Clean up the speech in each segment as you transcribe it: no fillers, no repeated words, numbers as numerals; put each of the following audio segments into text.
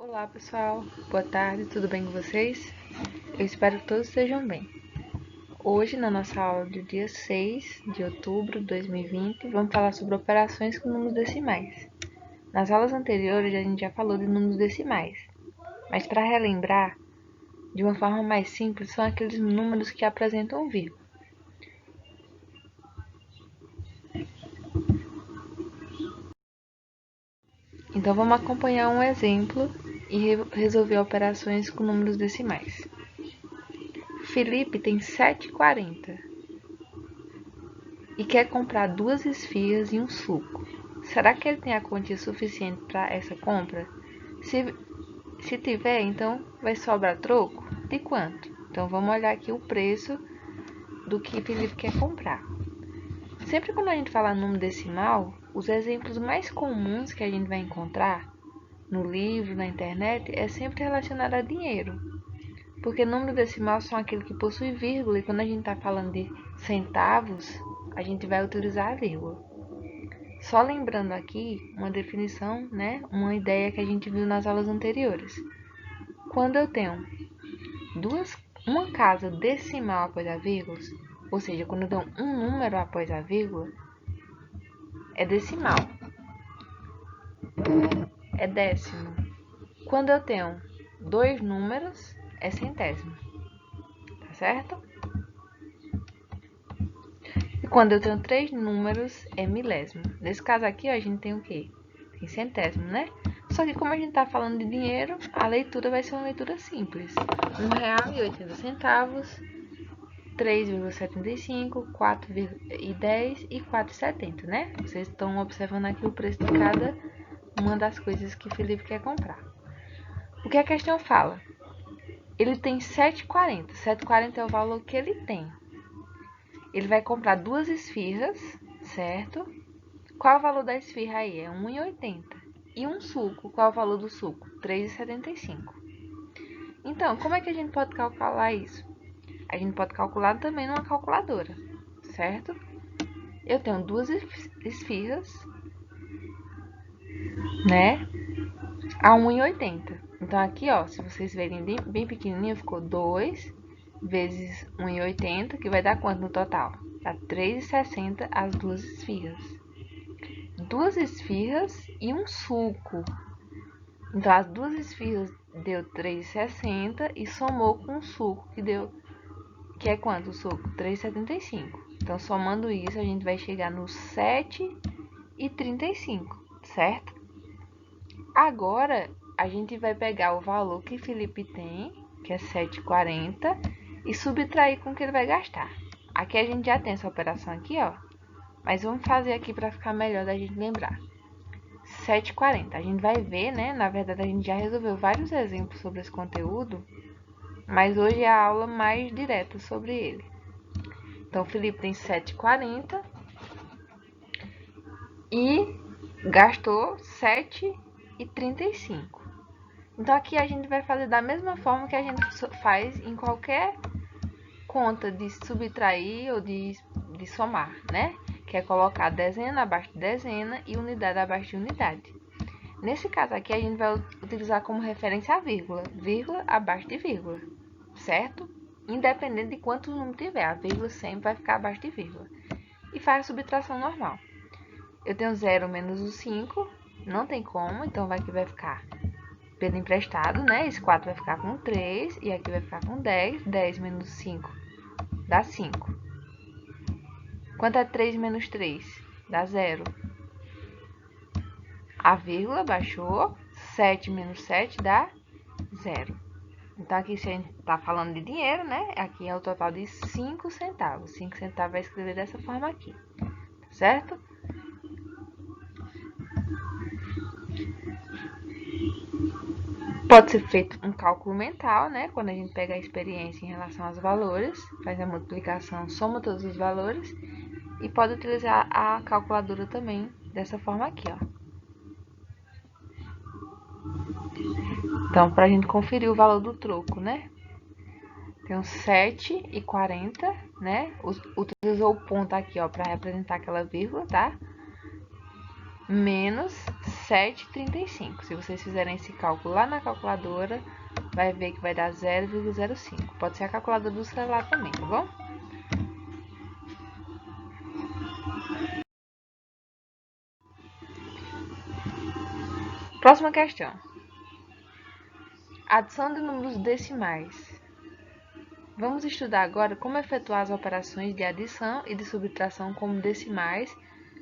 Olá pessoal, boa tarde, tudo bem com vocês? Eu espero que todos estejam bem. Hoje, na nossa aula do dia 6 de outubro de 2020, vamos falar sobre operações com números decimais. Nas aulas anteriores, a gente já falou de números decimais, mas para relembrar, de uma forma mais simples, são aqueles números que apresentam vírgula. Então, vamos acompanhar um exemplo e resolver operações com números decimais. Felipe tem 7,40 e quer comprar 2 esfirras e um suco. Será que ele tem a quantia suficiente para essa compra? Se tiver, então vai sobrar troco? De quanto? Então vamos olhar aqui o preço do que Felipe quer comprar. Sempre quando a gente fala número decimal, os exemplos mais comuns que a gente vai encontrar no livro, na internet, é sempre relacionado a dinheiro. Porque número decimal são aqueles que possuem vírgula, e quando a gente está falando de centavos, a gente vai utilizar a vírgula. Só lembrando aqui uma definição, né? Uma ideia que a gente viu nas aulas anteriores. Quando eu tenho uma casa decimal após a vírgula, ou seja, quando eu dou um número após a vírgula, é decimal, é décimo. Quando eu tenho 2 números, é centésimo, tá certo? E quando eu tenho 3 números, é milésimo. Nesse caso aqui, ó, a gente tem o quê? Tem centésimo, né? Só que como a gente tá falando de dinheiro, a leitura vai ser uma leitura simples. R$1,80, 3,75, 4,10 e 4,70, né? Vocês estão observando aqui o preço de cada uma das coisas que o Felipe quer comprar. O que a questão fala? Ele tem 7,40. 7,40 é o valor que ele tem. Ele vai comprar 2 esfirras, certo? Qual é o valor da esfirra aí? É R$1,80. E um suco, qual é o valor do suco? R$3,75. Então, como é que a gente pode calcular isso? A gente pode calcular também numa calculadora, certo? Eu tenho 2 esfirras, né? A R$1,80. Então, aqui, ó, se vocês verem bem pequenininho, ficou 2 vezes R$1,80, que vai dar quanto no total? Dá R$3,60 as 2 esfirras. 2 esfirras e um suco. Então, as 2 esfirras deu R$3,60 e somou com o suco, que é quanto o suco? R$3,75. Então, somando isso, a gente vai chegar no R$7,35, certo? Agora, a gente vai pegar o valor que Felipe tem, que é R$7,40, e subtrair com o que ele vai gastar. Aqui a gente já tem essa operação aqui, ó. Mas vamos fazer aqui para ficar melhor da gente lembrar. 7,40. A gente vai ver, né? Na verdade, a gente já resolveu vários exemplos sobre esse conteúdo, mas hoje é a aula mais direta sobre ele. Então, o Felipe tem 7,40 e gastou 7,35. Então, aqui a gente vai fazer da mesma forma que a gente faz em qualquer conta de subtrair ou de somar, né? Que é colocar dezena abaixo de dezena e unidade abaixo de unidade. Nesse caso aqui, a gente vai utilizar como referência a vírgula, vírgula abaixo de vírgula, certo? Independente de quantos números tiver, a vírgula sempre vai ficar abaixo de vírgula. E faz a subtração normal. Eu tenho 0 menos o 5, não tem como, então aqui vai ficar pelo emprestado, né? Esse 4 vai ficar com 3 e aqui vai ficar com 10. 10 menos 5 dá 5. Quanto é 3 menos 3? Dá 0. A vírgula baixou, 7 menos 7 dá 0. Então, aqui se a gente está falando de dinheiro, né? Aqui é o total de 5 centavos. 5 centavos vai escrever dessa forma aqui, certo? Pode ser feito um cálculo mental, né? Quando a gente pega a experiência em relação aos valores, faz a multiplicação, soma todos os valores. E pode utilizar a calculadora também, dessa forma aqui, ó. Então, para a gente conferir o valor do troco, né? Tem 7,40, né? Utilizou o ponto aqui, ó, para representar aquela vírgula, tá? Menos 7,35. Se vocês fizerem esse cálculo lá na calculadora, vai ver que vai dar 0,05. Pode ser a calculadora do celular também, tá bom? Próxima questão. Adição de números decimais. Vamos estudar agora como efetuar as operações de adição e de subtração como decimais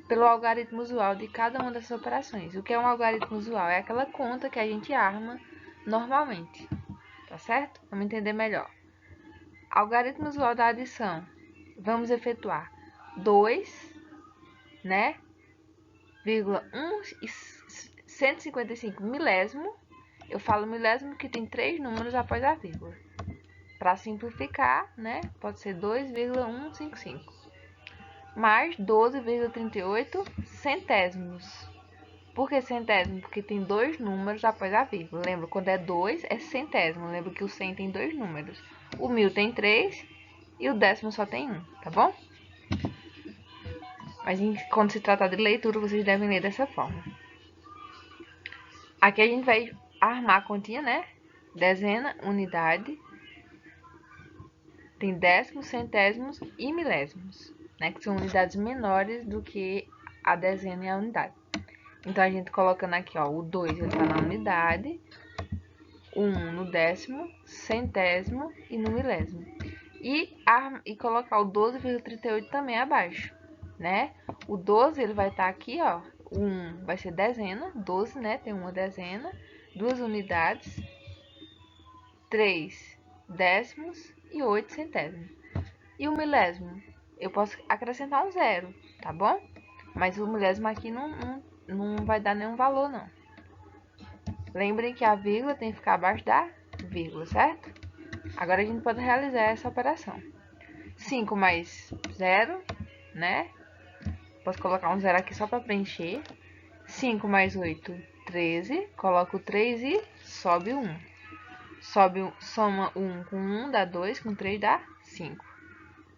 pelo algarismo usual de cada uma dessas operações. O que é um algarismo usual? É aquela conta que a gente arma normalmente, tá certo? Vamos entender melhor. Algarismo usual da adição. Vamos efetuar 2, né? 155 milésimo. Eu falo milésimo que tem 3 números após a vírgula. Para simplificar, né? Pode ser 2,155. Mais 12,38 centésimos. Por que centésimo? Porque tem 2 números após a vírgula. Lembra, quando é 2 é centésimo. Lembra que o 100 tem 2 números. O 1000 tem 3 e o décimo só tem 1, tá bom? Mas quando se tratar de leitura, vocês devem ler dessa forma. Aqui a gente vai armar a continha, né? Dezena, unidade. Tem décimos, centésimos e milésimos, né? Que são unidades menores do que a dezena e a unidade. Então, a gente colocando aqui, ó, o 2 ele tá na unidade, o 1 no décimo, centésimo e no milésimo. E colocar o 12,38 também abaixo, né? O 12 ele vai estar aqui, ó, o 1 vai ser dezena, 12, né? Tem uma dezena, 2 unidades, 3 décimos e 8 centésimos. E o milésimo? Eu posso acrescentar um zero, tá bom? Mas o milésimo aqui não vai dar nenhum valor, não. Lembrem que a vírgula tem que ficar abaixo da vírgula, certo? Agora a gente pode realizar essa operação. 5 mais 0, né? Posso colocar um zero aqui só para preencher. 5 mais 8, 13. Coloco o 3 e sobe 1. Soma 1 com 1 dá 2, com 3 dá 5.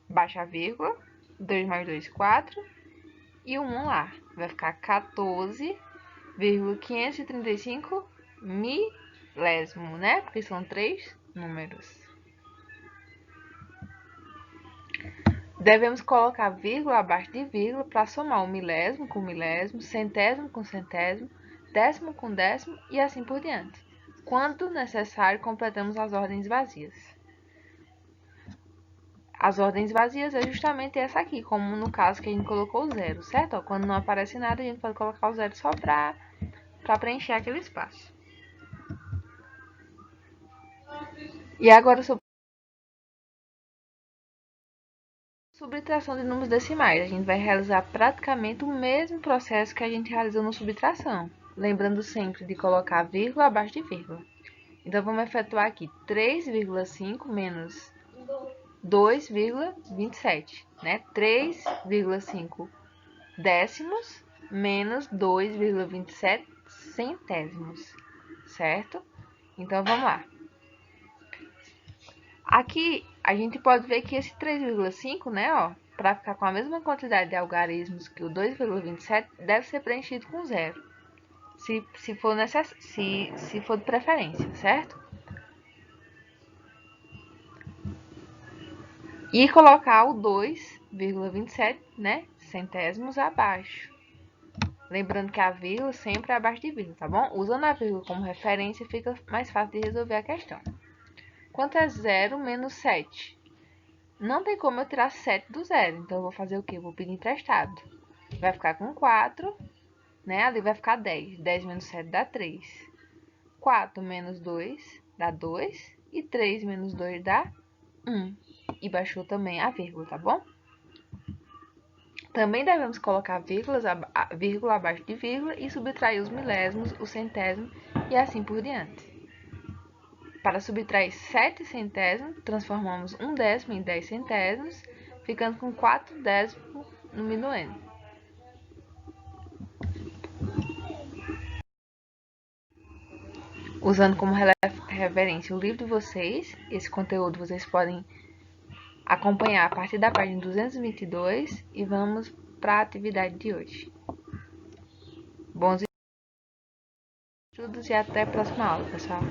Baixa a vírgula. 2 mais 2, 4. E o 1 lá. Vai ficar 14,535 milésimo, né? Porque são 3 números. Devemos colocar vírgula abaixo de vírgula para somar o milésimo com milésimo, centésimo com centésimo, décimo com décimo e assim por diante. Quando necessário, completamos as ordens vazias. As ordens vazias é justamente essa aqui, como no caso que a gente colocou o zero, certo? Ó, quando não aparece nada, a gente pode colocar o zero só para preencher aquele espaço. E agora, sobre subtração de números decimais, a gente vai realizar praticamente o mesmo processo que a gente realizou na subtração, lembrando sempre de colocar vírgula abaixo de vírgula. Então, vamos efetuar aqui 3,5 menos 2,27, né? 3,5 décimos menos 2,27 centésimos, certo? Então, vamos lá. Aqui, a gente pode ver que esse 3,5, né, ó, para ficar com a mesma quantidade de algarismos que o 2,27, deve ser preenchido com zero, se for de preferência, certo? E colocar o 2,27, né, centésimos abaixo. Lembrando que a vírgula sempre é abaixo de vírgula, tá bom? Usando a vírgula como referência, fica mais fácil de resolver a questão. Quanto é 0 menos 7? Não tem como eu tirar 7 do zero, então eu vou fazer o quê? Eu vou pedir emprestado. Vai ficar com 4, né? Ali vai ficar 10. 10 menos 7 dá 3. 4 menos 2 dá 2. E 3 menos 2 dá 1. E baixou também a vírgula, tá bom? Também devemos colocar vírgula abaixo de vírgula e subtrair os milésimos, o centésimo e assim por diante. Para subtrair 7 centésimos, transformamos 1 décimo em 10 centésimos, ficando com 4 décimos no minuendo. Usando como referência o livro de vocês, esse conteúdo vocês podem acompanhar a partir da página 222 e vamos para a atividade de hoje. Bons Estudos e até a próxima aula, pessoal.